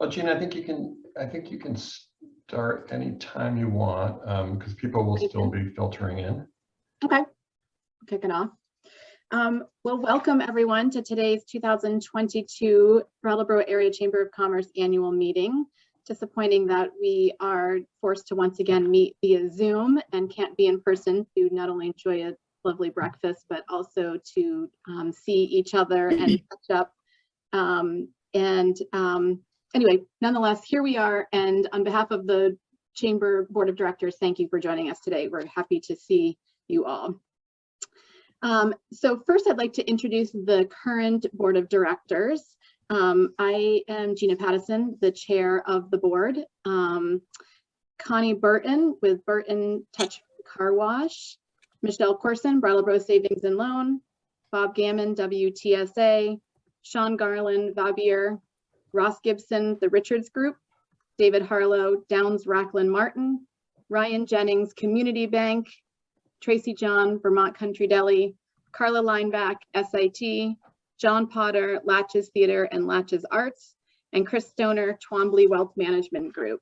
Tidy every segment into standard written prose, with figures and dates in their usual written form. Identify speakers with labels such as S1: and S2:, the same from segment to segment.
S1: Well, Gina, I think you can start anytime you want, because people will still be filtering in.
S2: Okay, we'll kick it off. Well, welcome everyone to today's 2022 Brattleboro Area Chamber of Commerce annual meeting. Disappointing that we are forced to once again meet via Zoom and can't be in person to not only enjoy a lovely breakfast, but also to see each other and catch up. Anyway, nonetheless, here we are. And on behalf of the Chamber Board of Directors, thank you for joining us today. We're happy to see you all. So first, I'd like to introduce the current Board of Directors. I am Gina Pattison, the chair of the board. Connie Burton with Burton Touch Car Wash. Michelle Corson, Brattleboro Savings and Loan. Bob Gammon, WTSA. Sean Garland, Vabier. Ross Gibson, the Richards Group. David Harlow, Downs Racklin Martin. Ryan Jennings, Community Bank. Tracy John, Vermont Country Deli. Carla Lineback, SIT. John Potter, Latches Theater and Latches Arts, and Chris Stoner, Twombly Wealth Management Group.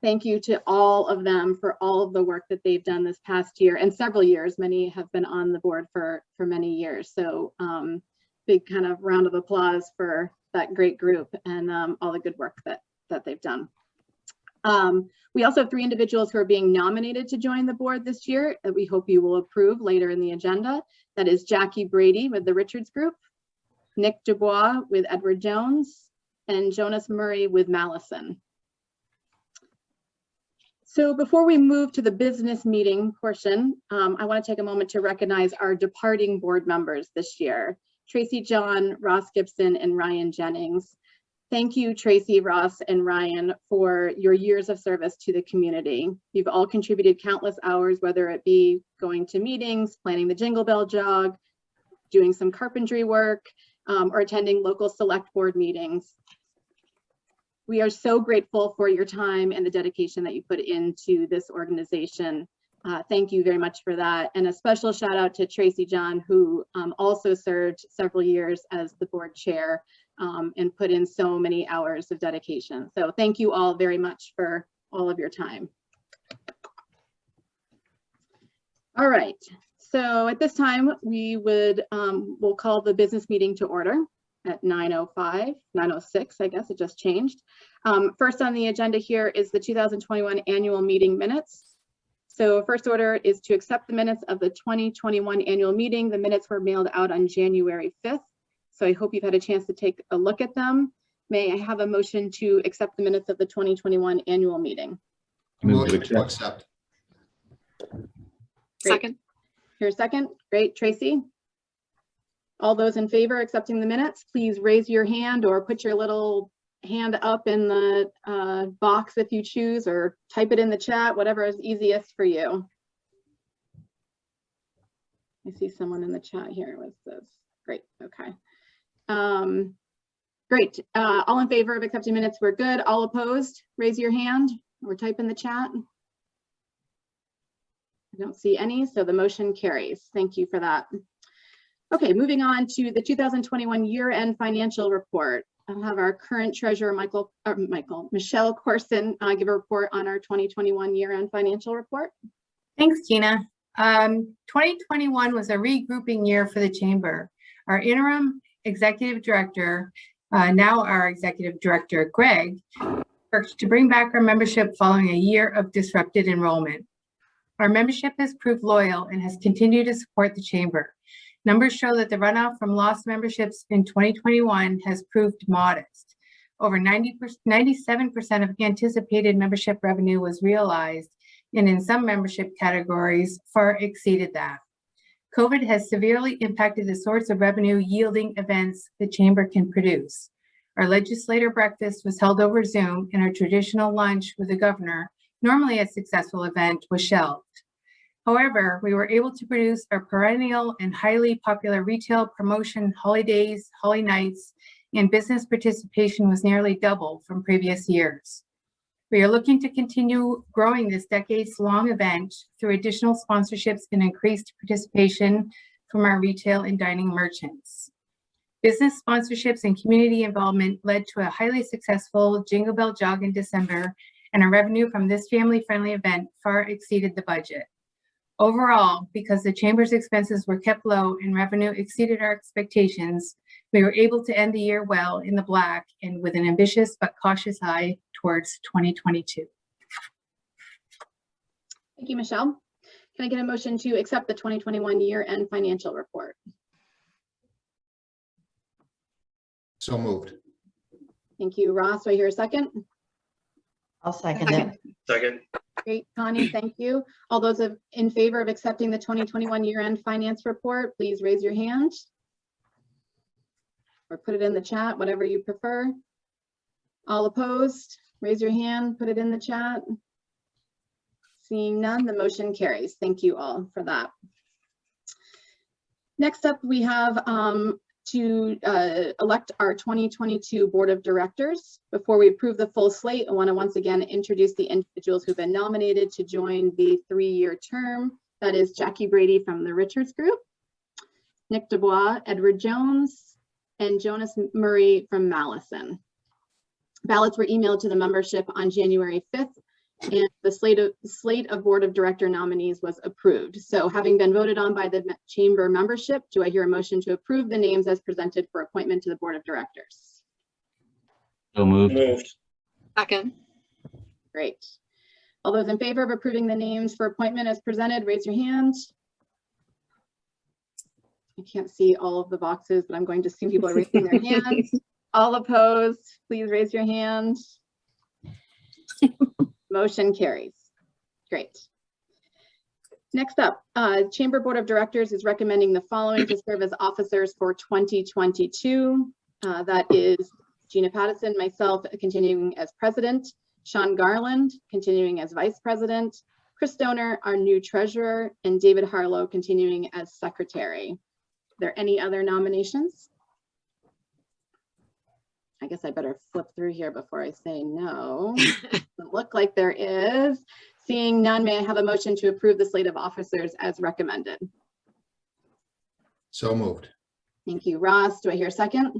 S2: Thank you to all of them for all of the work that they've done this past year and several years. Many have been on the board for many years. So big kind of round of applause for that great group and all the good work that they've done. We also have 3 individuals who are being nominated to join the board this year that we hope you will approve later in the agenda. That is Jackie Brady with the Richards Group, Nick Dubois with Edward Jones, and Jonas Murray with Mallison. So before we move to the business meeting portion, I want to take a moment to recognize our departing board members this year, Tracy John, Ross Gibson, and Ryan Jennings. Thank you, Tracy, Ross, and Ryan, for your years of service to the community. You've all contributed countless hours, whether it be going to meetings, planning the Jingle Bell Jog, doing some carpentry work, or attending local select board meetings. We are so grateful for your time and the dedication that you put into this organization. Thank you very much for that. And a special shout out to Tracy John, who also served several years as the board chair and put in so many hours of dedication. So thank you all very much for all of your time. All right. So at this time, we would we'll call the business meeting to order at 9:05, 9:06, I guess it just changed. First on the agenda here is the 2021 annual meeting minutes. So first order is to accept the minutes of the 2021 annual meeting. The minutes were mailed out on January 5th. So I hope you've had a chance to take a look at them. May I have a motion to accept the minutes of the 2021 annual meeting?
S3: Motion to accept.
S2: Second. Here's a second. Great, Tracy. All those in favor accepting the minutes, please raise your hand or put your little hand up in the box if you choose, or type it in the chat, whatever is easiest for you. I see someone in the chat here with this. Great, okay. Great, all in favor of accepting minutes, we're good. All opposed, raise your hand or type in the chat. I don't see any, so the motion carries. Thank you for that. Okay, moving on to the 2021 year-end financial report. I'll have our current treasurer, Michelle Corson, give a report on our 2021 year-end financial report.
S4: Thanks, Gina. 2021 was a regrouping year for the Chamber. Our interim executive director, now our executive director, Greg, worked to bring back our membership following a year of disrupted enrollment. Our membership has proved loyal and has continued to support the Chamber. Numbers show that the runoff from lost memberships in 2021 has proved modest. Over 97% of anticipated membership revenue was realized, and in some membership categories far exceeded that. COVID has severely impacted the sorts of revenue yielding events the Chamber can produce. Our legislator breakfast was held over Zoom, and our traditional lunch with the governor, normally a successful event, was shelved. However, we were able to produce our perennial and highly popular retail promotion holidays, Holly Nights, and business participation was nearly double from previous years. We are looking to continue growing this decades-long event through additional sponsorships and increased participation from our retail and dining merchants. Business sponsorships and community involvement led to a highly successful Jingle Bell Jog in December, and our revenue from this family-friendly event far exceeded the budget. Overall, because the Chamber's expenses were kept low and revenue exceeded our expectations, we were able to end the year well in the black and with an ambitious but cautious eye towards 2022.
S2: Thank you, Michelle. Can I get a motion to accept the 2021 year-end financial report?
S3: So moved.
S2: Thank you, Ross. Do I hear a second?
S5: I'll second it.
S6: Second.
S2: Great, Connie, thank you. All those in favor of accepting the 2021 year-end finance report, please raise your hand. Or put it in the chat, whatever you prefer. All opposed, raise your hand, put it in the chat. Seeing none, the motion carries. Thank you all for that. Next up, we have to elect our 2022 Board of Directors. Before we approve the full slate, I want to once again introduce the individuals who've been nominated to join the 3-year term. That is Jackie Brady from the Richards Group, Nick Dubois, Edward Jones, and Jonas Murray from Mallison. Ballots were emailed to the membership on January 5th, and the slate of Board of Director nominees was approved. So having been voted on by the Chamber membership, do I hear a motion to approve the names as presented for appointment to the Board of Directors?
S6: So moved.
S7: Second.
S2: Great. All those in favor of approving the names for appointment as presented, raise your hand. I can't see all of the boxes, but I'm going to see people are raising their hands. All opposed, please raise your hand. Motion carries. Great. Next up, Chamber Board of Directors is recommending the following to serve as officers for 2022. That is Gina Pattison, myself continuing as president, Sean Garland continuing as vice president, Chris Stoner, our new treasurer, and David Harlow continuing as secretary. Are there any other nominations? I guess I better flip through here before I say no. Doesn't look like there is. Seeing none, may I have a motion to approve the slate of officers as recommended?
S3: So moved.
S2: Thank you, Ross. Do I hear a second?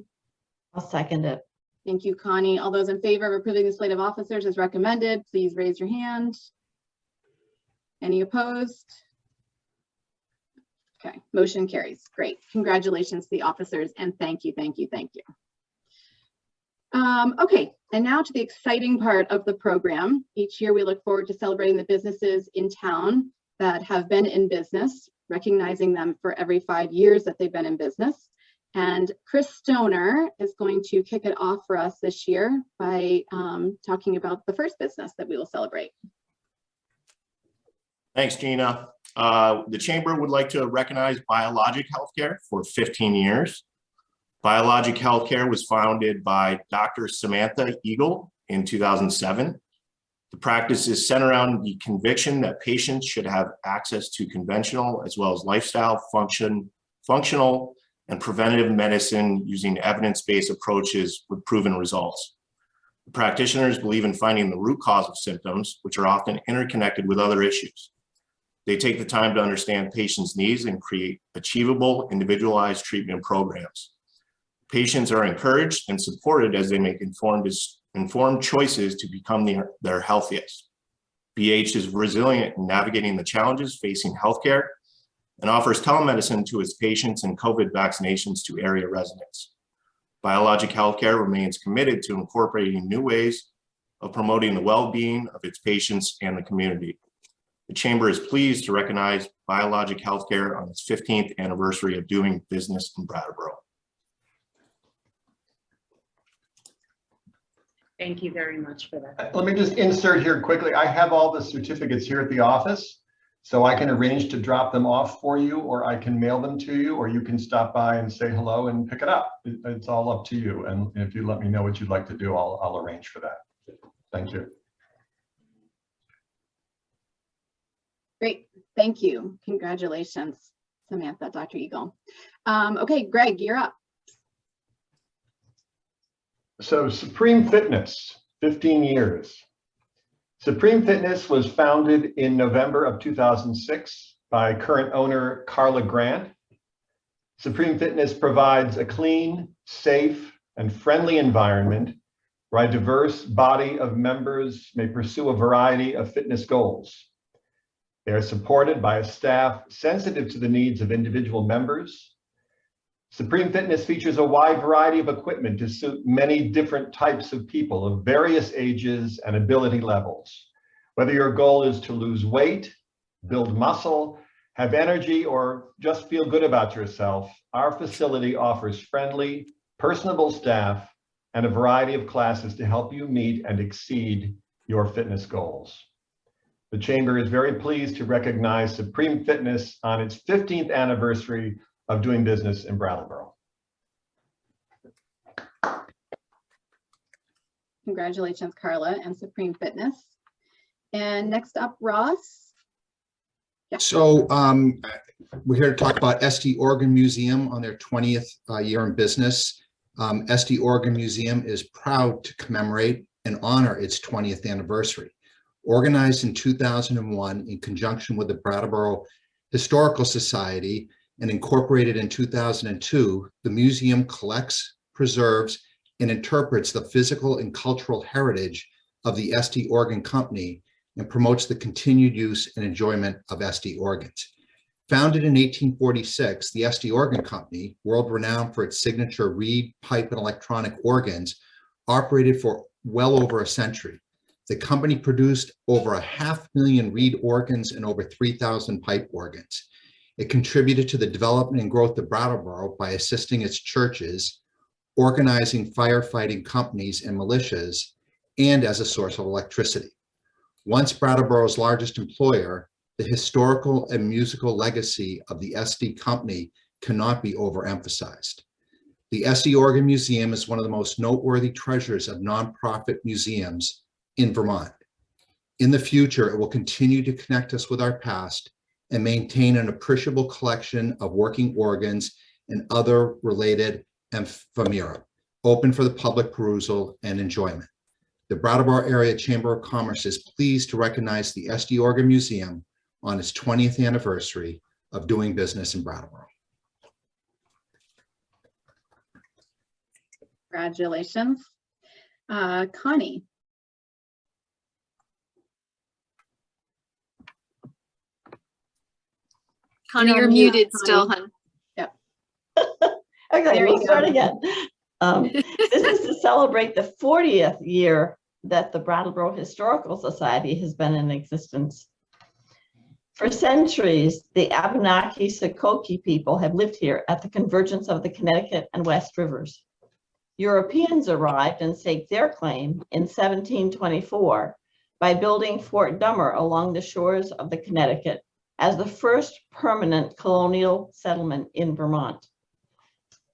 S5: I'll second it.
S2: Thank you, Connie. All those in favor of approving the slate of officers as recommended, please raise your hand. Any opposed? Okay, motion carries. Great. Congratulations to the officers, and thank you, thank you, thank you. Okay, and now to the exciting part of the program. Each year we look forward to celebrating the businesses in town that have been in business, recognizing them for every 5 years that they've been in business. And Chris Stoner is going to kick it off for us this year by talking about the first business that we will celebrate.
S8: Thanks, Gina. The Chamber would like to recognize Biologic Healthcare for 15 years. Biologic Healthcare was founded by Dr. Samantha Eagle in 2007. The practice is centered around the conviction that patients should have access to conventional as well as lifestyle, functional, and preventative medicine using evidence-based approaches with proven results. The practitioners believe in finding the root cause of symptoms, which are often interconnected with other issues. They take the time to understand patients' needs and create achievable, individualized treatment programs. Patients are encouraged and supported as they make informed choices to become their healthiest. BH is resilient in navigating the challenges facing healthcare and offers telemedicine to its patients and COVID vaccinations to area residents. Biologic Healthcare remains committed to incorporating new ways of promoting the well-being of its patients and the community. The Chamber is pleased to recognize Biologic Healthcare on its 15th anniversary of doing business in Brattleboro.
S7: Thank you very much for that.
S1: Let me just insert here quickly. I have all the certificates here at the office, so I can arrange to drop them off for you, or I can mail them to you, or you can stop by and say hello and pick it up. It's all up to you. And if you let me know what you'd like to do, I'll arrange for that. Thank you.
S2: Great, thank you. Congratulations, Samantha, Dr. Eagle. Okay, Greg, you're up.
S1: So Supreme Fitness, 15 years. Supreme Fitness was founded in November of 2006 by current owner Carla Grant. Supreme Fitness provides a clean, safe, and friendly environment where a diverse body of members may pursue a variety of fitness goals. They are supported by a staff sensitive to the needs of individual members. Supreme Fitness features a wide variety of equipment to suit many different types of people of various ages and ability levels. Whether your goal is to lose weight, build muscle, have energy, or just feel good about yourself, our facility offers friendly, personable staff and a variety of classes to help you meet and exceed your fitness goals. The Chamber is very pleased to recognize Supreme Fitness on its 15th anniversary of doing business in Brattleboro.
S2: Congratulations, Carla and Supreme Fitness. And next up, Ross. Yeah.
S3: So we're here to talk about SD Oregon Museum on their 20th year in business. SD Oregon Museum is proud to commemorate and honor its 20th anniversary. Organized in 2001 in conjunction with the Brattleboro Historical Society and incorporated in 2002, the museum collects, preserves, and interprets the physical and cultural heritage of the SD Oregon Company and promotes the continued use and enjoyment of SD organs. Founded in 1846, the SD Oregon Company, world renowned for its signature reed, pipe, and electronic organs, operated for well over a century. The company produced over 500,000 reed organs and over 3,000 pipe organs. It contributed to the development and growth of Brattleboro by assisting its churches, organizing firefighting companies and militias, and as a source of electricity. Once Brattleboro's largest employer, the historical and musical legacy of the SD Company cannot be overemphasized. The SD Oregon Museum is one of the most noteworthy treasures of nonprofit museums in Vermont. In the future, it will continue to connect us with our past and maintain an appreciable collection of working organs and other related ephemera, open for the public perusal and enjoyment. The Brattleboro Area Chamber of Commerce is pleased to recognize the SD Oregon Museum on its 20th anniversary of doing business in Brattleboro.
S2: Congratulations. Connie.
S7: Connie,
S2: You're
S7: you're
S2: on mute,
S7: muted
S2: Connie.
S7: still, hun.
S5: Okay,
S2: There
S5: we'll
S2: you
S5: start
S2: go.
S5: again. This is to celebrate the 40th year that the Brattleboro Historical Society has been in existence. For centuries, the Abenaki Sokoke people have lived here at the convergence of the Connecticut and West Rivers. Europeans arrived and staked their claim in 1724 by building Fort Dummer along the shores of the Connecticut as the first permanent colonial settlement in Vermont.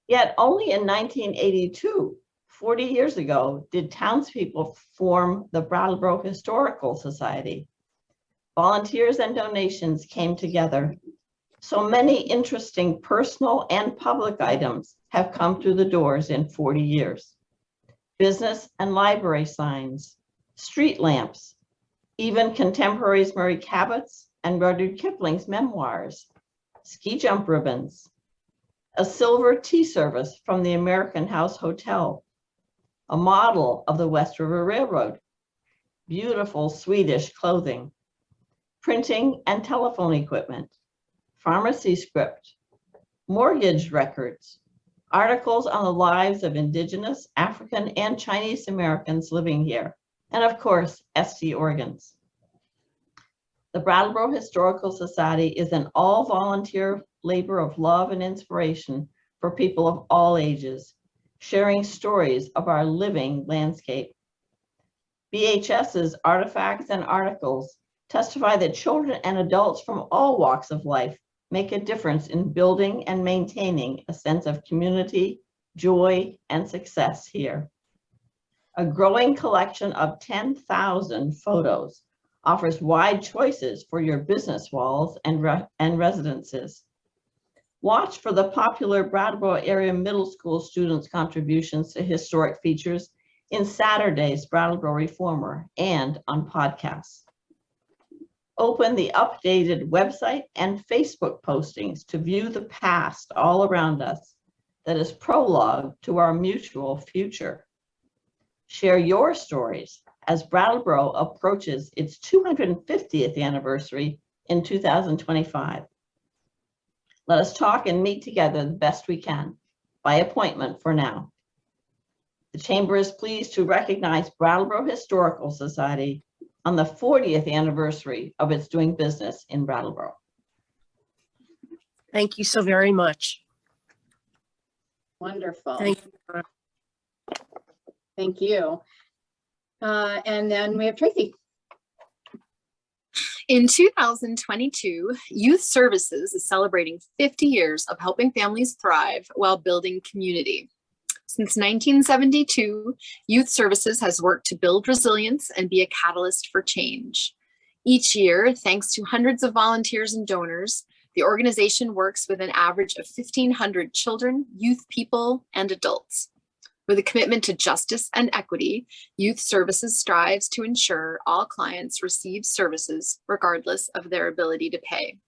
S5: Yet only in 1982, 40 years ago, did townspeople form the Brattleboro Historical Society. Volunteers and donations came together. So many interesting personal and public items have come through the doors in 40 years. Business and library signs, street lamps, even contemporaries Murray Cabot's and Rudyard Kipling's memoirs, ski jump ribbons, a silver tea service from the American House Hotel, a model of the West River Railroad, beautiful Swedish clothing, printing and telephone equipment, pharmacy script, mortgage records, articles on the lives of Indigenous, African, and Chinese Americans living here, and of course, SD organs. The Brattleboro Historical Society is an all-volunteer labor of love and inspiration for people of all ages, sharing stories of our living landscape. BHS's artifacts and articles testify that children and adults from all walks of life make a difference in building and maintaining a sense of community, joy, and success here. A growing collection of 10,000 photos offers wide choices for your business walls and residences. Watch for the popular Brattleboro area middle school students' contributions to historic features in Saturday's Brattleboro Reformer and on podcasts. Open the updated website and Facebook postings to view the past all around us that is prologue to our mutual future. Share your stories as Brattleboro approaches its 250th anniversary in 2025. Let us talk and meet together the best we can, by appointment for now. The Chamber is pleased to recognize Brattleboro Historical Society on the 40th anniversary of its doing business in Brattleboro.
S9: Thank you so very much.
S2: Wonderful.
S9: Thank you.
S2: Thank you. And then we have Tracy.
S7: In 2022, Youth Services is celebrating 50 years of helping families thrive while building community. Since 1972, Youth Services has worked to build resilience and be a catalyst for change. Each year, thanks to hundreds of volunteers and donors, the organization works with an average of 1,500 children, youth people, and adults. With a commitment to justice and equity, Youth Services strives to ensure all clients receive services regardless of their ability to pay.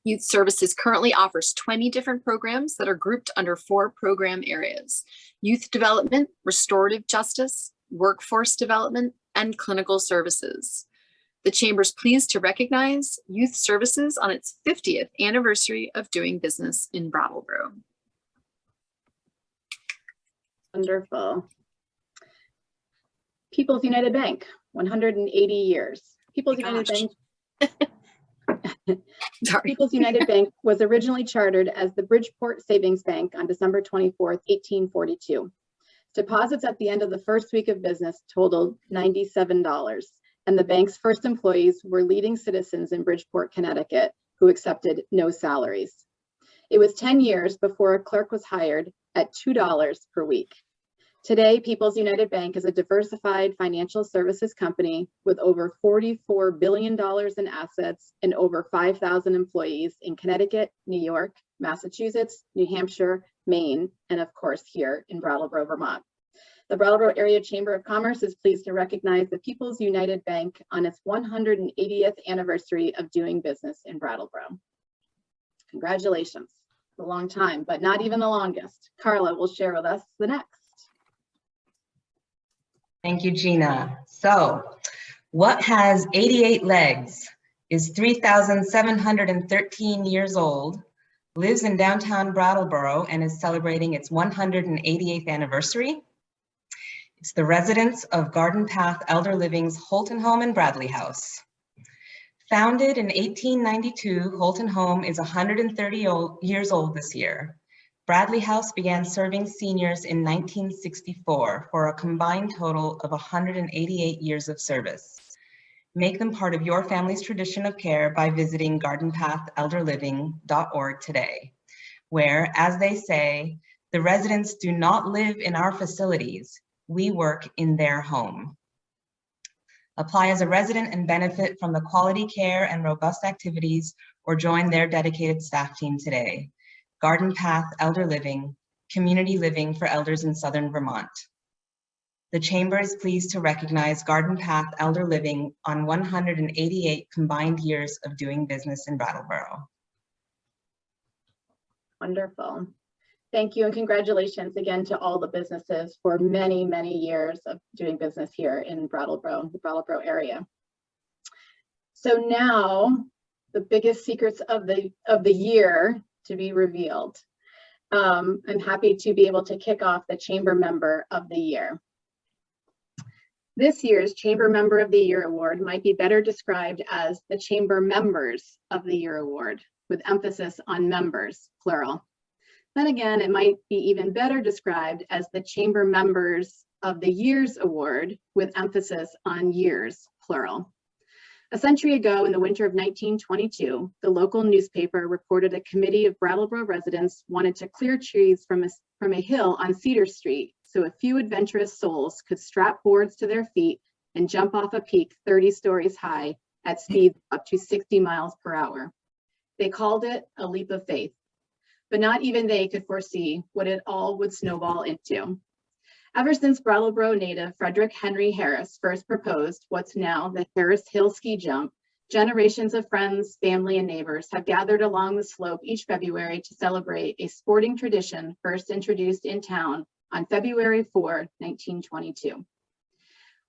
S7: Youth Services currently offers 20 different programs that are grouped under 4 program areas: youth development, restorative justice, workforce development, and clinical services. The Chamber is pleased to recognize Youth Services on its 50th anniversary of doing business in Brattleboro.
S2: Wonderful. People's United Bank, 180 years. People's United Bank.
S7: Sorry.
S2: People's United Bank was originally chartered as the Bridgeport Savings Bank on December 24th, 1842. Deposits at the end of the first week of business totaled $97, and the bank's first employees were leading citizens in Bridgeport, Connecticut, who accepted no salaries. It was 10 years before a clerk was hired at $2 per week. Today, People's United Bank is a diversified financial services company with over $44 billion in assets and over 5,000 employees in Connecticut, New York, Massachusetts, New Hampshire, Maine, and of course here in Brattleboro, Vermont. The Brattleboro Area Chamber of Commerce is pleased to recognize the People's United Bank on its 180th anniversary of doing business in Brattleboro. Congratulations. It's a long time, but not even the longest. Carla will share with us the next.
S10: Thank you, Gina. So, what has 88 legs, is 3,713 years old, lives in downtown Brattleboro, and is celebrating its 188th anniversary? It's the residents of Garden Path Elder Living's Holton Home and Bradley House. Founded in 1892, Holton Home is 130 years old this year. Bradley House began serving seniors in 1964 for a combined total of 188 years of service. Make them part of your family's tradition of care by visiting gardenpathelderliving.org today, where, as they say, the residents do not live in our facilities, we work in their home. Apply as a resident and benefit from the quality care and robust activities, or join their dedicated staff team today. Garden Path Elder Living, community living for elders in Southern Vermont. The Chamber is pleased to recognize Garden Path Elder Living on 188 combined years of doing business in Brattleboro.
S2: Wonderful. Thank you and congratulations again to all the businesses for many, many years of doing business here in Brattleboro, the Brattleboro area. So now the biggest secrets of the year to be revealed. I'm happy to be able to kick off the Chamber Member of the Year. This year's Chamber Member of the Year Award might be better described as the Chamber Members of the Year Award, with emphasis on members, plural. Then again, it might be even better described as the Chamber Members of the Year's Award, with emphasis on years, plural. A century ago, in the winter of 1922, the local newspaper reported a committee of Brattleboro residents wanted to clear trees from a hill on Cedar Street so a few adventurous souls could strap boards to their feet and jump off a peak 30 stories high at speeds up to 60 miles per hour. They called it a leap of faith, but not even they could foresee what it all would snowball into. Ever since Brattleboro native Frederick Henry Harris first proposed what's now the Harris Hill ski jump, Generations of friends, family, and neighbors have gathered along the slope each February to celebrate a sporting tradition first introduced in town on February 4, 1922.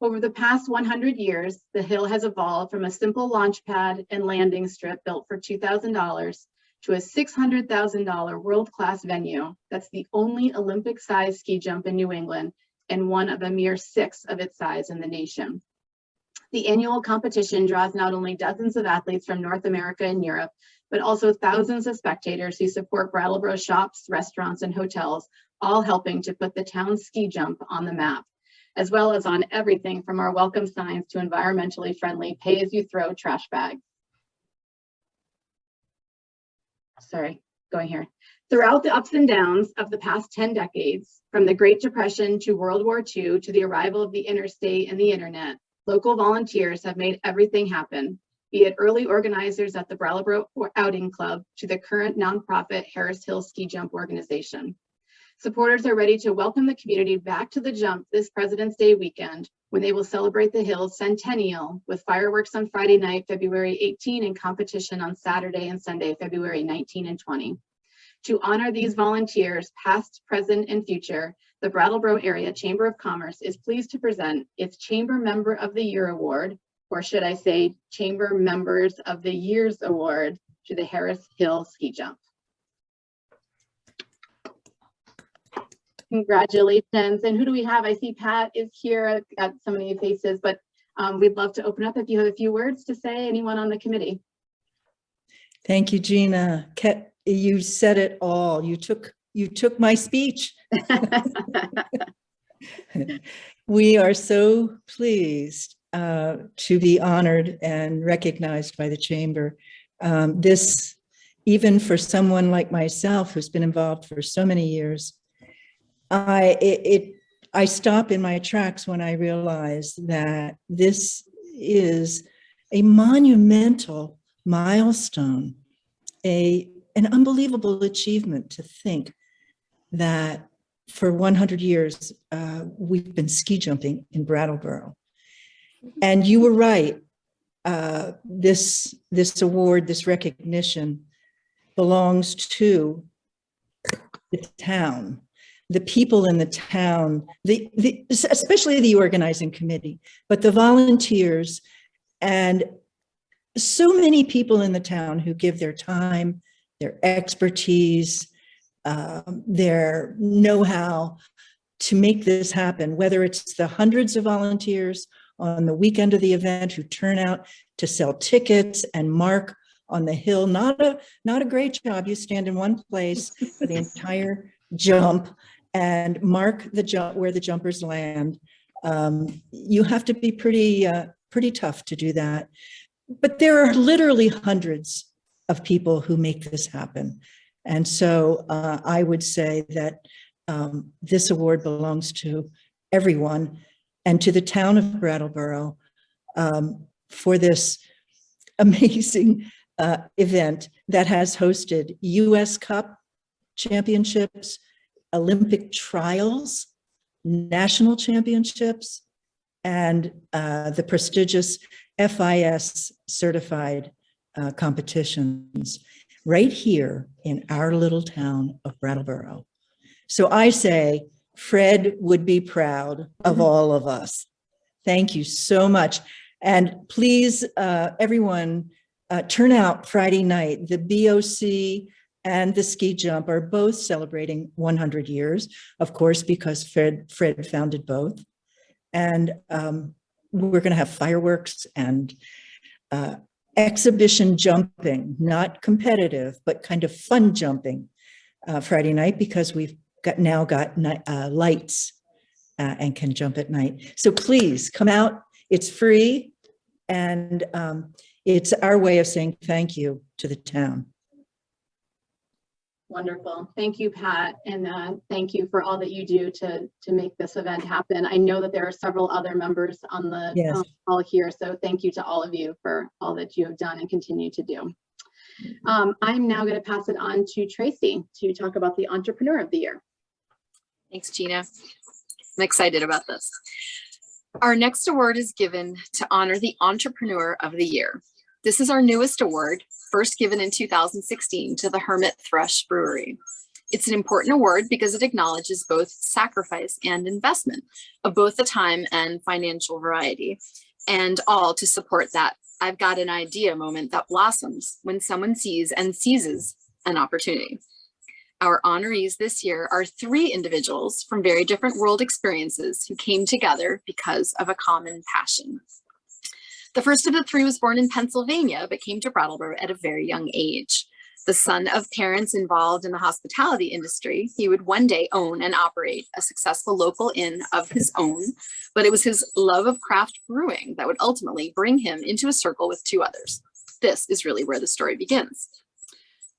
S2: Over the past 100 years, the hill has evolved from a simple launch pad and landing strip built for $2,000 to a $600,000 world-class venue that's the only Olympic-sized ski jump in New England and one of a mere 6 of its size in the nation. The annual competition draws not only dozens of athletes from North America and Europe, but also thousands of spectators who support Brattleboro shops, restaurants, and hotels, all helping to put the town's ski jump on the map, as well as on everything from our welcome signs to environmentally friendly pay-as-you-throw trash bags. Sorry, going here. Throughout the ups and downs of the past 10 decades, from the Great Depression to World War II to the arrival of the interstate and the internet, local volunteers have made everything happen, be it early organizers at the Brattleboro Outing Club to the current nonprofit Harris Hill Ski Jump organization. Supporters are ready to welcome the community back to the jump this President's Day weekend, when they will celebrate the Hill's centennial with fireworks on Friday night, February 18, and competition on Saturday and Sunday, February 19 and 20. To honor these volunteers, past, present, and future, the Brattleboro Area Chamber of Commerce is pleased to present its Chamber Member of the Year Award, or should I say Chamber Members of the Year's Award, to the Harris Hill Ski Jump. Congratulations. And who do we have? I see Pat is here. I've got so many faces, but we'd love to open up if you have a few words to say. Anyone on the committee?
S9: Thank you, Gina. You said it all. You took my speech. We are so pleased to be honored and recognized by the Chamber. This, even for someone like myself who's been involved for so many years, I stop in my tracks when I realize that this is a monumental milestone, an unbelievable achievement to think that for 100 years, we've been ski jumping in Brattleboro. And you were right, this award, this recognition belongs to the town, the people in the town, especially the organizing committee, but the volunteers and so many people in the town who give their time, their expertise, their know-how to make this happen, whether it's the hundreds of volunteers on the weekend of the event who turn out to sell tickets and mark on the hill. Not a great job. You stand in one place for the entire jump and mark the jump where the jumpers land. You have to be pretty tough to do that. But there are literally hundreds of people who make this happen. And so I would say that this award belongs to everyone and to the town of Brattleboro for this amazing event that has hosted US Cup championships, Olympic trials, national championships, and the prestigious FIS certified competitions right here in our little town of Brattleboro. So I say, Fred would be proud of all of us. Thank you so much. And please, everyone, turn out Friday night. The BOC and the ski jump are both celebrating 100 years, of course, because Fred founded both. And we're going to have fireworks and exhibition jumping, not competitive, but kind of fun jumping Friday night, because we've now got lights and can jump at night. So please come out. It's free. And it's our way of saying thank you to the town.
S2: Wonderful. Thank you, Pat. And thank you for all that you do to make this event happen. I know that there are several other members on the call here. So thank you to all of you for all that you have done and continue to do. I'm now going to pass it on to Tracy to talk about the Entrepreneur of the Year.
S7: Thanks, Gina. I'm excited about this. Our next award is given to honor the Entrepreneur of the Year. This is our newest award, first given in 2016 to the Hermit Thrush Brewery. It's an important award because it acknowledges both sacrifice and investment of both the time and financial variety, and all to support that I've got an idea moment that blossoms when someone sees and seizes an opportunity. Our honorees this year are 3 individuals from very different world experiences who came together because of a common passion. The first of the 3 was born in Pennsylvania, but came to Brattleboro at a very young age. The son of parents involved in the hospitality industry, he would one day own and operate a successful local inn of his own, but it was his love of craft brewing that would ultimately bring him into a circle with 2 others. This is really where the story begins.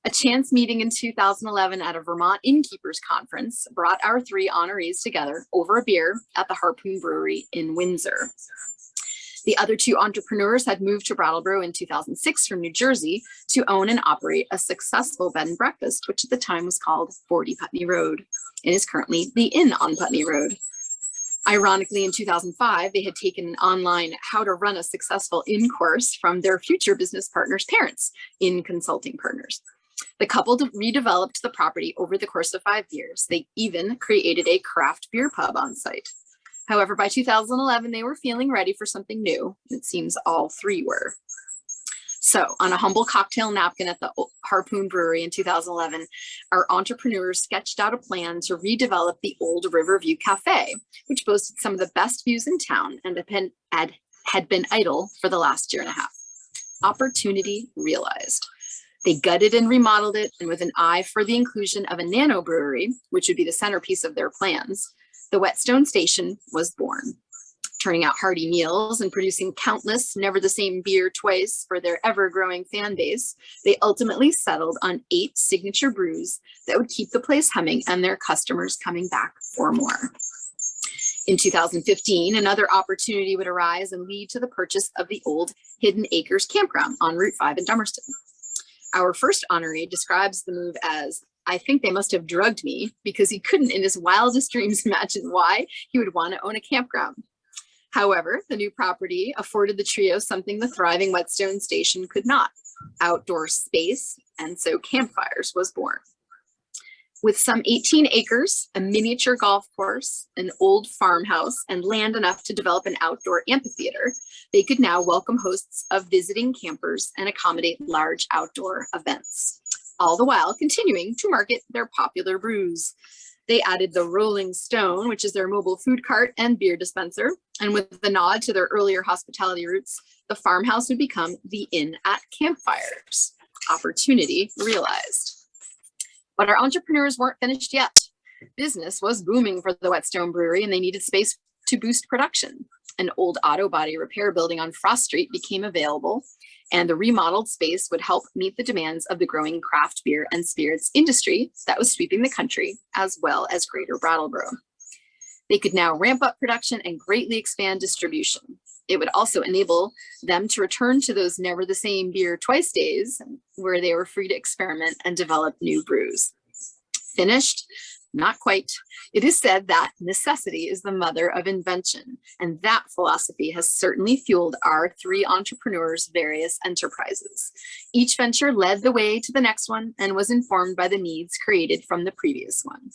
S7: A chance meeting in 2011 at a Vermont Innkeepers Conference brought our 3 honorees together over a beer at the Harpoon Brewery in Windsor. The other 2 entrepreneurs had moved to Brattleboro in 2006 from New Jersey to own and operate a successful bed and breakfast, which at the time was called 40 Putney Road and is currently the Inn on Putney Road. Ironically, in 2005, they had taken an online how to run a successful inn course from their future business partners' parents, Inn Consulting Partners. The couple redeveloped the property over the course of 5 years. They even created a craft beer pub on site. However, by 2011, they were feeling ready for something new. It seems all 3 were. So on a humble cocktail napkin at the Harpoon Brewery in 2011, our entrepreneurs sketched out a plan to redevelop the old Riverview Cafe, which boasted some of the best views in town and had been idle for the last year and a half. Opportunity realized. They gutted and remodeled it, and with an eye for the inclusion of a nano brewery, which would be the centerpiece of their plans, the Whetstone Station was born. Turning out hearty meals and producing countless never the same beer twice for their ever-growing fan base, they ultimately settled on 8 signature brews that would keep the place humming and their customers coming back for more. In 2015, another opportunity would arise and lead to the purchase of the old Hidden Acres campground on Route 5 in Dummerston. Our first honoree describes the move as, "I think they must have drugged me," because he couldn't in his wildest dreams imagine why he would want to own a campground. However, the new property afforded the trio something the thriving Whetstone Station could not: outdoor space, and so Campfires was born. With some 18 acres, a miniature golf course, an old farmhouse, and land enough to develop an outdoor amphitheater, they could now welcome hosts of visiting campers and accommodate large outdoor events, all the while continuing to market their popular brews. They added the Rolling Stone, which is their mobile food cart and beer dispenser. And with the nod to their earlier hospitality roots, the farmhouse would become the Inn at Campfires. Opportunity realized. But our entrepreneurs weren't finished yet. Business was booming for the Whetstone Brewery, and they needed space to boost production. An old auto body repair building on Frost Street became available, and the remodeled space would help meet the demands of the growing craft beer and spirits industry that was sweeping the country, as well as Greater Brattleboro. They could now ramp up production and greatly expand distribution. It would also enable them to return to those never the same beer twice days, where they were free to experiment and develop new brews. Finished? Not quite. It is said that necessity is the mother of invention, and that philosophy has certainly fueled our 3 entrepreneurs' various enterprises. Each venture led the way to the next one and was informed by the needs created from the previous one.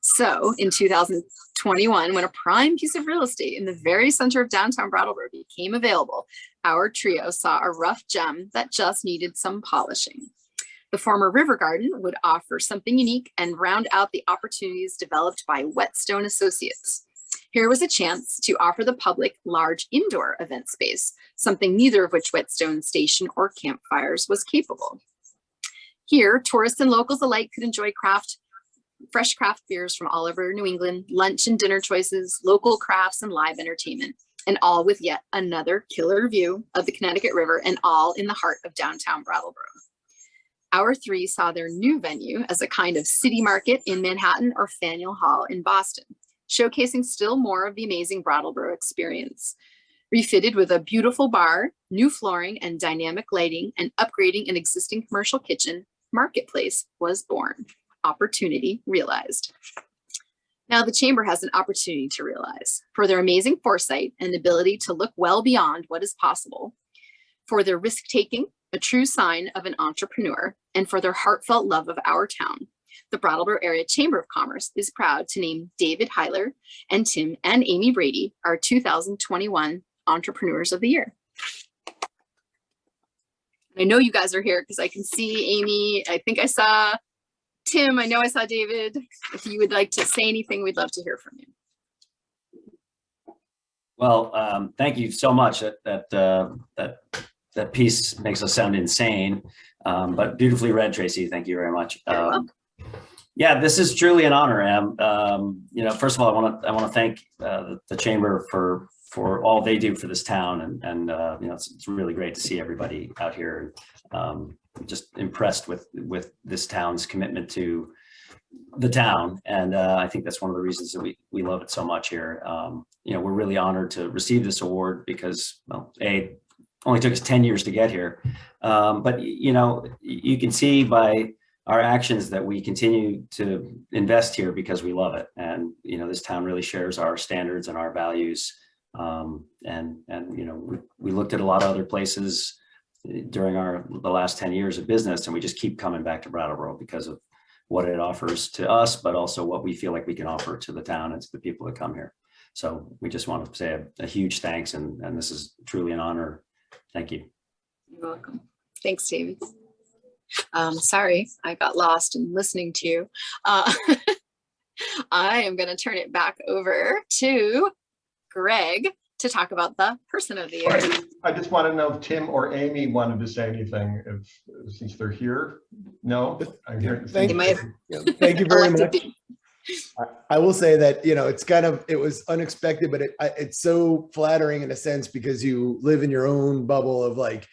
S7: So in 2021, when a prime piece of real estate in the very center of downtown Brattleboro became available, our trio saw a rough gem that just needed some polishing. The former River Garden would offer something unique and round out the opportunities developed by Whetstone Associates. Here was a chance to offer the public large indoor event space, something neither of which Whetstone Station or Campfires was capable. Here, tourists and locals alike could enjoy fresh craft beers from all over New England, lunch and dinner choices, local crafts, and live entertainment, and all with yet another killer view of the Connecticut River, and all in the heart of downtown Brattleboro. Our 3 saw their new venue as a kind of city market in Manhattan or Faneuil Hall in Boston, showcasing still more of the amazing Brattleboro experience. Refitted with a beautiful bar, new flooring, and dynamic lighting, and upgrading an existing commercial kitchen, Marketplace was born. Opportunity realized. Now the Chamber has an opportunity to realize. For their amazing foresight and ability to look well beyond what is possible, for their risk-taking, a true sign of an entrepreneur, and for their heartfelt love of our town. The Brattleboro Area Chamber of Commerce is proud to name David Heiler and Tim and Amy Brady our 2021 Entrepreneurs of the Year. I know you guys are here because I can see Amy. I think I saw Tim. I know I saw David. If you would like to say anything, we'd love to hear from you.
S11: Well, thank you so much. That piece makes us sound insane, but beautifully read, Tracy. Thank you very much. Yeah, this is truly an honor, Em. First of all, I want to thank the chamber for all they do for this town, and it's really great to see everybody out here. Just impressed with this town's commitment to the town, and I think that's one of the reasons that we love it so much here. We're really honored to receive this award because, well, it only took us 10 years to get here, but you can see by our actions that we continue to invest here because we love it, and this town really shares our standards and our values. We looked at a lot of other places during the last 10 years of business, and we just keep coming back to Brattleboro because of what it offers to us, but also what we feel like we can offer to the town and to the people that come here. So we just want to say a huge thanks, and this is truly an honor. Thank you.
S7: You're welcome. Thanks, David. Sorry, I got lost in listening to you. I am going to turn it back over to Greg to talk about the person of the year.
S1: I just want to know if Tim or Amy wanted to say anything, since they're here. No, I'm here.
S12: Thank you very much. I will say that it was unexpected, but it's so flattering in a sense because you live in your own bubble of like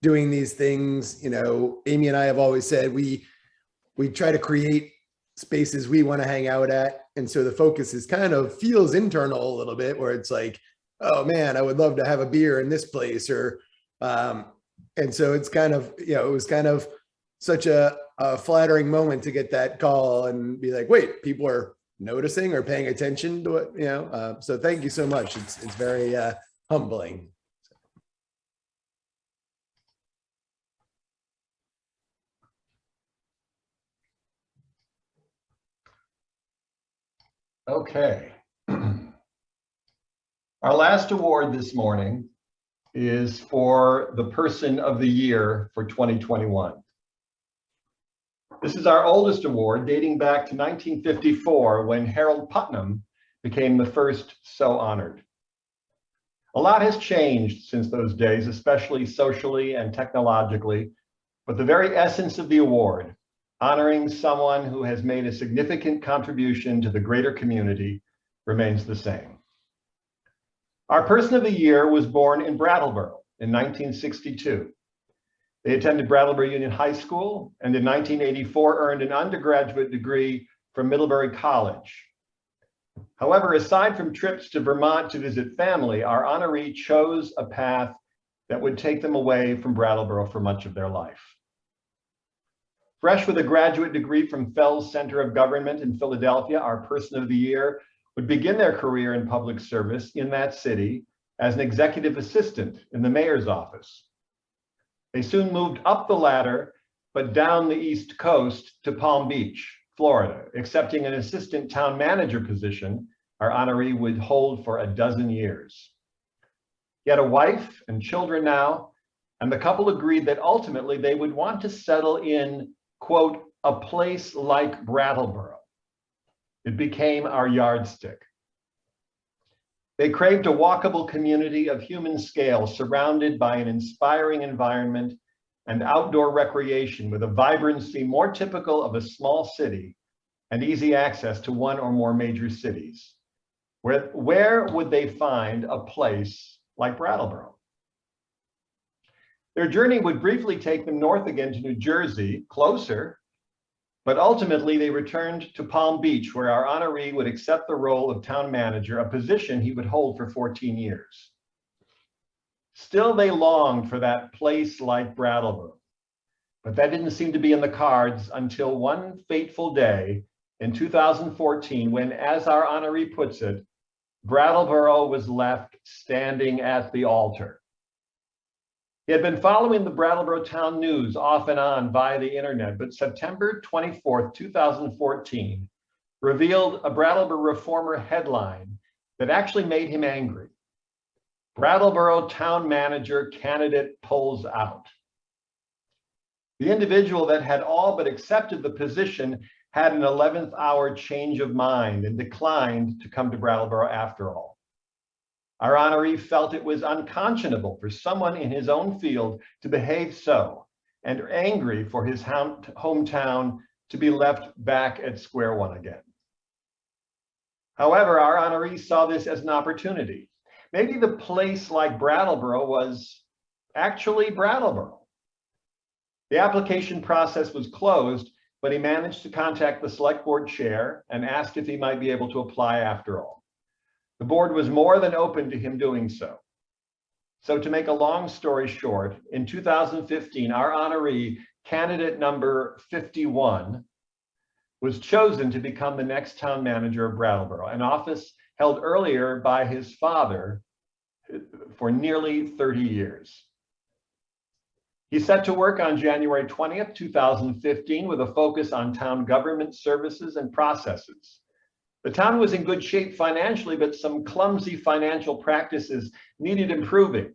S12: doing these things. Amy and I have always said we try to create spaces we want to hang out at, and so the focus is kind of feels internal a little bit, where it's like, oh man, I would love to have a beer in this place, or and so it's kind of it was kind of such a flattering moment to get that call and be like, wait, people are noticing or paying attention to what so thank you so much. It's very humbling.
S1: Okay. Our last award this morning is for the Person of the Year for 2021. This is our oldest award, dating back to 1954, when Harold Putnam became the first so honored. A lot has changed since those days, especially socially and technologically, but the very essence of the award, honoring someone who has made a significant contribution to the greater community, remains the same. Our Person of the Year was born in Brattleboro in 1962. They attended Brattleboro Union High School, and in 1984 earned an undergraduate degree from Middlebury College. However, aside from trips to Vermont to visit family, our honoree chose a path that would take them away from Brattleboro for much of their life. Fresh with a graduate degree from Fell's Center of Government in Philadelphia, our Person of the Year would begin their career in public service in that city as an executive assistant in the mayor's office. They soon moved up the ladder, but down the East Coast to Palm Beach, Florida, accepting an assistant town manager position our honoree would hold for a dozen years. He had a wife and children now, and the couple agreed that ultimately they would want to settle in, quote, a place like Brattleboro. It became our yardstick. They craved a walkable community of human scale, surrounded by an inspiring environment and outdoor recreation with a vibrancy more typical of a small city and easy access to one or more major cities. Where would they find a place like Brattleboro? Their journey would briefly take them north again to New Jersey, closer, but ultimately they returned to Palm Beach, where our honoree would accept the role of town manager, a position he would hold for 14 years. Still, they longed for that place like Brattleboro, but that didn't seem to be in the cards until one fateful day in 2014, when, as our honoree puts it, Brattleboro was left standing at the altar. He had been following the Brattleboro Town news off and on via the internet, but September 24th, 2014 revealed a Brattleboro Reformer headline that actually made him angry. Brattleboro Town Manager candidate pulls out. The individual that had all but accepted the position had an 11th hour change of mind and declined to come to Brattleboro after all. Our honoree felt it was unconscionable for someone in his own field to behave so, and angry for his hometown to be left back at square one again. However, our honoree saw this as an opportunity. Maybe the place like Brattleboro was actually Brattleboro. The application process was closed, but he managed to contact the select board chair and asked if he might be able to apply after all. The board was more than open to him doing so. So to make a long story short, in 2015, our honoree, candidate number 51, was chosen to become the next town manager of Brattleboro, an office held earlier by his father for nearly 30 years. He set to work on January 20th, 2015 with a focus on town government services and processes. The town was in good shape financially, but some clumsy financial practices needed improving.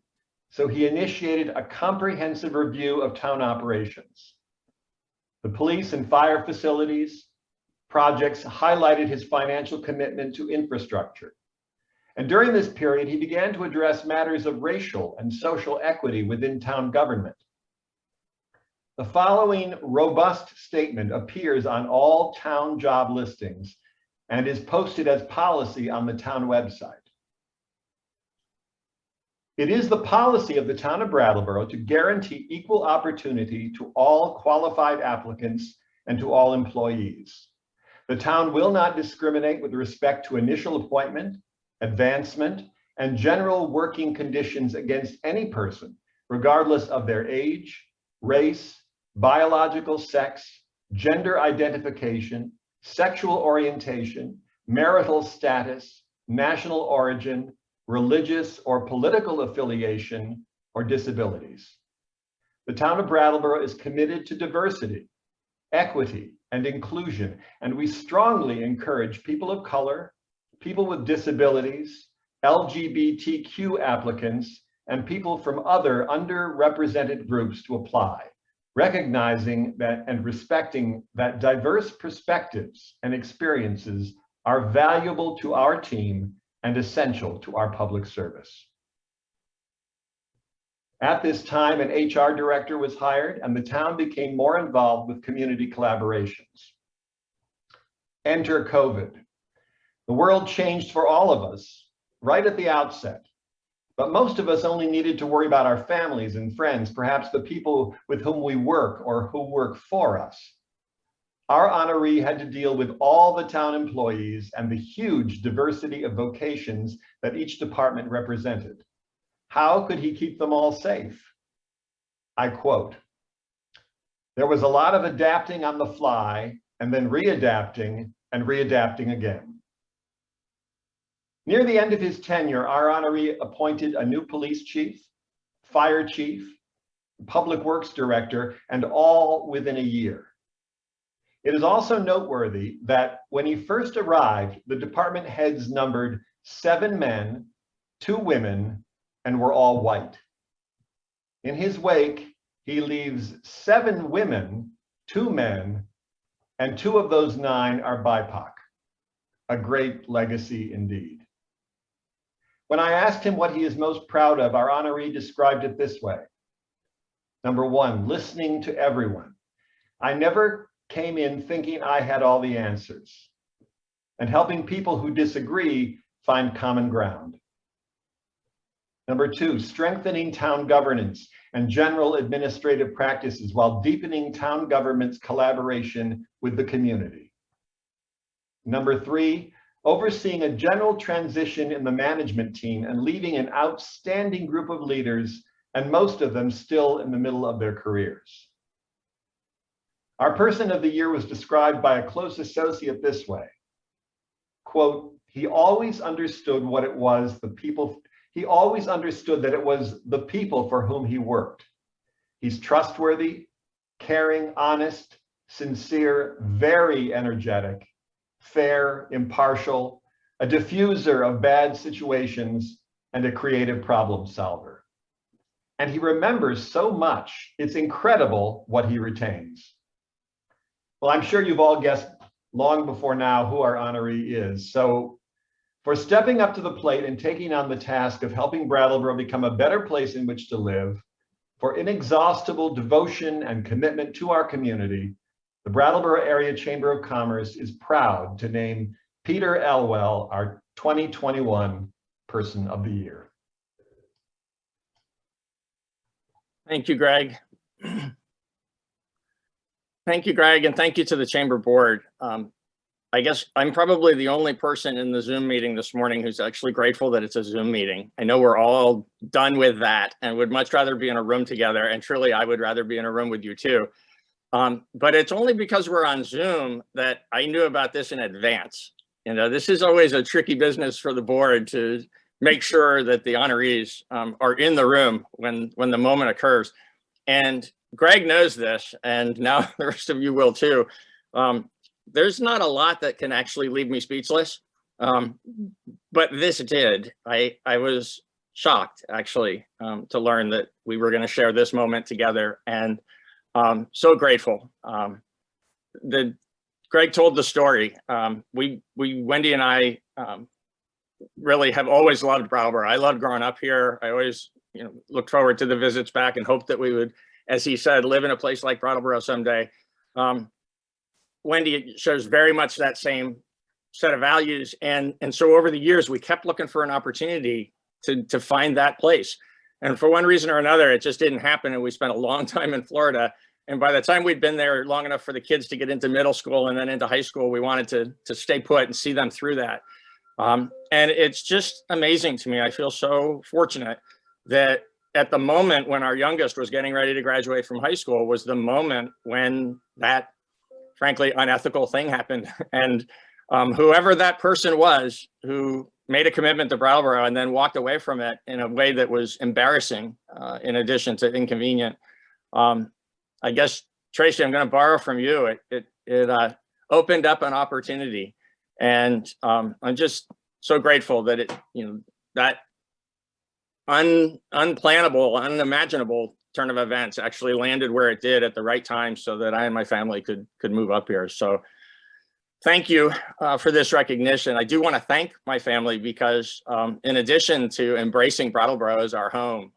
S1: So he initiated a comprehensive review of town operations. The police and fire facilities projects highlighted his financial commitment to infrastructure. And during this period, he began to address matters of racial and social equity within town government. The following robust statement appears on all town job listings and is posted as policy on the town website. It is the policy of the town of Brattleboro to guarantee equal opportunity to all qualified applicants and to all employees. The town will not discriminate with respect to initial appointment, advancement, and general working conditions against any person, regardless of their age, race, biological sex, gender identification, sexual orientation, marital status, national origin, religious or political affiliation, or disabilities. The town of Brattleboro is committed to diversity, equity, and inclusion, and we strongly encourage people of color, people with disabilities, LGBTQ applicants, and people from other underrepresented groups to apply, recognizing that and respecting that diverse perspectives and experiences are valuable to our team and essential to our public service. At this time, an HR director was hired and the town became more involved with community collaborations. Enter COVID. The world changed for all of us right at the outset, but most of us only needed to worry about our families and friends, perhaps the people with whom we work or who work for us. Our honoree had to deal with all the town employees and the huge diversity of vocations that each department represented. How could he keep them all safe? I quote, "There was a lot of adapting on the fly and then readapting and readapting again." Near the end of his tenure, our honoree appointed a new police chief, fire chief, public works director, and all within a year. It is also noteworthy that when he first arrived, the department heads numbered 7 men, 2 women, and were all white. In his wake, he leaves 7 women, 2 men, and 2 of those 9 are BIPOC. A great legacy indeed. When I asked him what he is most proud of, our honoree described it this way. Number 1, listening to everyone. I never came in thinking I had all the answers, and helping people who disagree find common ground. Number 2, strengthening town governance and general administrative practices while deepening town government's collaboration with the community. Number 3, overseeing a general transition in the management team and leading an outstanding group of leaders, and most of them still in the middle of their careers. Our person of the year was described by a close associate this way, quote, "He always understood what it was the people He always understood that it was the people for whom he worked. He's trustworthy, caring, honest, sincere, very energetic, fair, impartial, a diffuser of bad situations, and a creative problem solver. And he remembers so much, it's incredible what he retains. Well, I'm sure you've all guessed long before now who our honoree is. So for stepping up to the plate and taking on the task of helping Brattleboro become a better place in which to live, for inexhaustible devotion and commitment to our community, the Brattleboro Area Chamber of Commerce is proud to name Peter Elwell our 2021 Person of the Year.
S13: Thank you, Greg. Thank you, Greg, and thank you to the Chamber Board. I guess I'm probably the only person in the Zoom meeting this morning who's actually grateful that it's a Zoom meeting. I know we're all done with that and would much rather be in a room together, and truly I would rather be in a room with you too. But it's only because we're on Zoom that I knew about this in advance. You know, this is always a tricky business for the board to make sure that the honorees are in the room when the moment occurs. And Greg knows this, and now the rest of you will too. There's not a lot that can actually leave me speechless, but this did. I was shocked actually to learn that we were going to share this moment together, and so grateful. Greg told the story. Wendy and I really have always loved Brattleboro. I loved growing up here. I always, looked forward to the visits back and hoped that we would, as he said, live in a place like Brattleboro someday. Wendy shows very much that same set of values. And so over the years, we kept looking for an opportunity to find that place. And for one reason or another, it just didn't happen. And we spent a long time in Florida. And by the time we'd been there long enough for the kids to get into middle school and then into high school, we wanted to stay put and see them through that. And it's just amazing to me. I feel so fortunate that at the moment when our youngest was getting ready to graduate from high school was the moment when that frankly unethical thing happened. And whoever that person was who made a commitment to Brattleboro and then walked away from it in a way that was embarrassing, in addition to inconvenient. I guess, Tracy, I'm going to borrow from you. It opened up an opportunity, and I'm just so grateful that that unplannable, unimaginable turn of events actually landed where it did at the right time so that I and my family could move up here. So thank you for this recognition. I do want to thank my family because in addition to embracing Brattleboro as our home,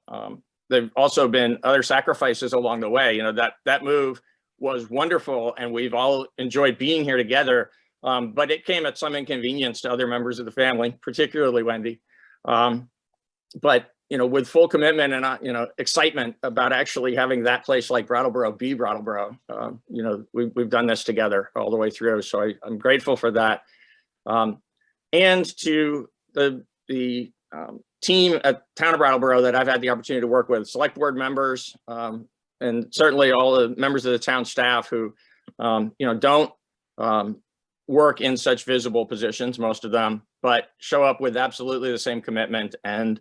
S13: there've also been other sacrifices along the way. That move was wonderful and we've all enjoyed being here together, but it came at some inconvenience to other members of the family, particularly Wendy. But with full commitment and excitement about actually having that place like Brattleboro be Brattleboro, we've done this together all the way through. So I'm grateful for that, and to the team at Town of Brattleboro that I've had the opportunity to work with, select board members, and certainly all the members of the town staff who don't work in such visible positions, most of them, but show up with absolutely the same commitment and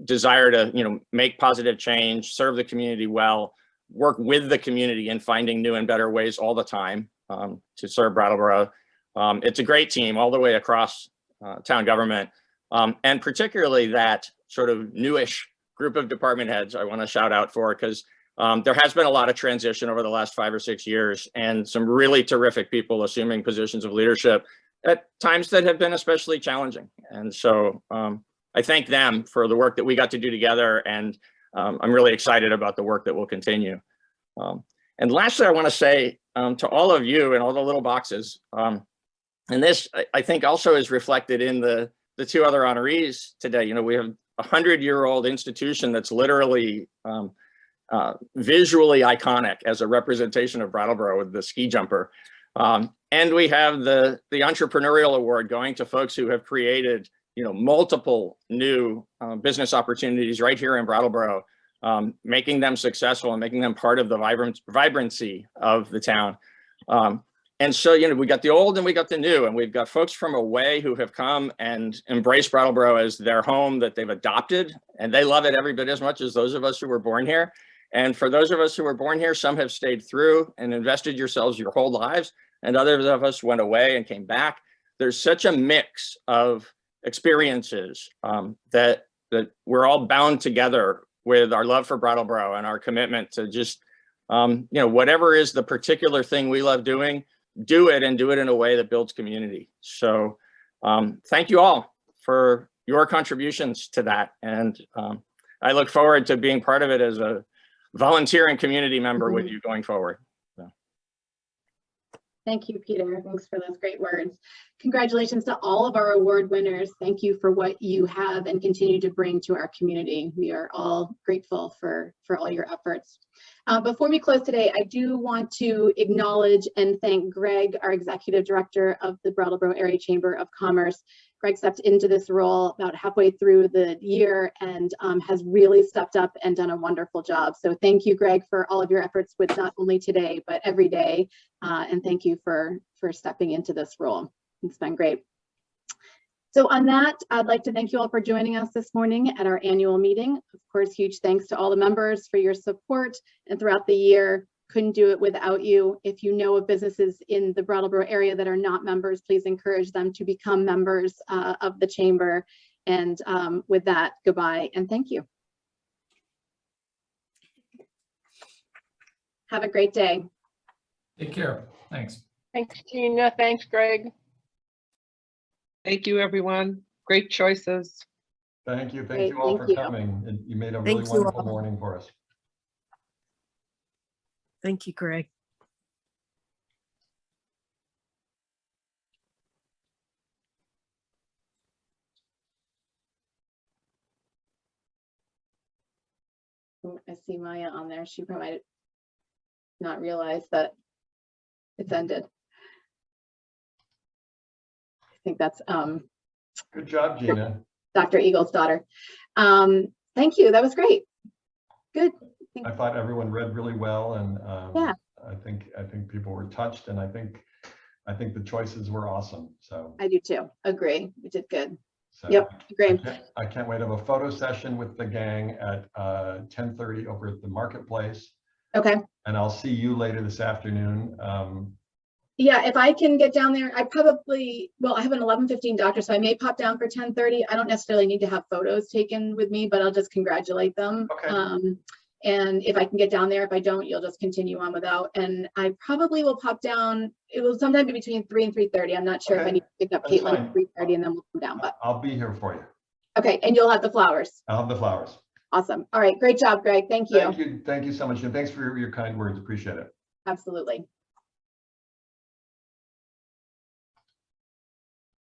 S13: desire to make positive change, serve the community well, work with the community in finding new and better ways all the time to serve Brattleboro. It's a great team all the way across town government, and particularly that sort of newish group of department heads I want to shout out for, because there has been a lot of transition over the last 5 or 6 years and some really terrific people assuming positions of leadership at times that have been especially challenging. And so I thank them for the work that we got to do together, and I'm really excited about the work that will continue. And lastly, I want to say to all of you in all the little boxes, and this I think also is reflected in the two other honorees today. We have a 100-year-old institution that's literally visually iconic as a representation of Brattleboro with the ski jumper. And we have the entrepreneurial award going to folks who have created multiple new business opportunities right here in Brattleboro, making them successful and making them part of the vibrancy of the town. And so, you know, we got the old and we got the new, and we've got folks from away who have come and embraced Brattleboro as their home that they've adopted, and they love it every bit as much as those of us who were born here. And for those of us who were born here, some have stayed through and invested yourselves your whole lives, and others of us went away and came back. There's such a mix of experiences that we're all bound together with our love for Brattleboro and our commitment to just, you know, whatever is the particular thing we love doing, do it and do it in a way that builds community. So thank you all for your contributions to that. And I look forward to being part of it as a volunteer and community member with you going forward. So.
S2: Thank you, Peter. Thanks for those great words. Congratulations to all of our award winners. Thank you for what you have and continue to bring to our community. We are all grateful for all your efforts. Before we close today, I do want to acknowledge and thank Greg, our Executive Director of the Brattleboro Area Chamber of Commerce. Greg stepped into this role about halfway through the year and has really stepped up and done a wonderful job. So thank you, Greg, for all of your efforts with not only today, but every day. And thank you for stepping into this role. It's been great. So on that, I'd like to thank you all for joining us this morning at our annual meeting. Of course, huge thanks to all the members for your support and throughout the year. Couldn't do it without you. If you know of businesses in the Brattleboro area that are not members, please encourage them to become members of the chamber. And with that, goodbye and thank you. Have a great day.
S14: Take care. Thanks.
S15: Thanks, Gina. Thanks, Greg. Thank you, everyone. Great choices.
S1: Thank you. Thank
S2: Great,
S1: you all
S2: thank
S1: for
S2: you.
S1: coming. You made a
S9: Thank
S1: really
S9: you
S1: wonderful
S9: all.
S1: morning for us.
S9: Thank you, Greg.
S2: Oh, I see Maya on there. She might not realize that it's ended. I think that's
S1: Good job, Gina.
S2: Dr. Eagle's daughter. Thank you. That was great. Good.
S1: I thought everyone read really well, and
S2: Yeah.
S1: I think people were touched, and I think the choices were awesome. So
S2: I do too. Agree. We did good.
S1: so
S2: Yep. Agree.
S1: I can't wait to have a photo session with the gang at 10:30 over at the marketplace.
S2: Okay.
S1: And I'll see you later this afternoon.
S2: Yeah, if I can get down there, I probably, well, I have an 11:15 doctor, so I may pop down for 10:30. I don't necessarily need to have photos taken with me, but I'll just congratulate them.
S1: Okay.
S2: And if I can get down there, if I don't, you'll just continue on without. And I probably will pop down. It will sometime be between 3 and 3:30. I'm not sure if I need to pick up
S1: That's
S2: Caitlin
S1: fine.
S2: at 3:30 and then we'll come down. But
S1: I'll be here for you.
S2: okay, and you'll have the flowers.
S1: I'll have the flowers.
S2: Awesome. All right, great job, Greg. Thank you.
S1: Thank you so much, and thanks for your kind words. Appreciate it.
S2: Absolutely.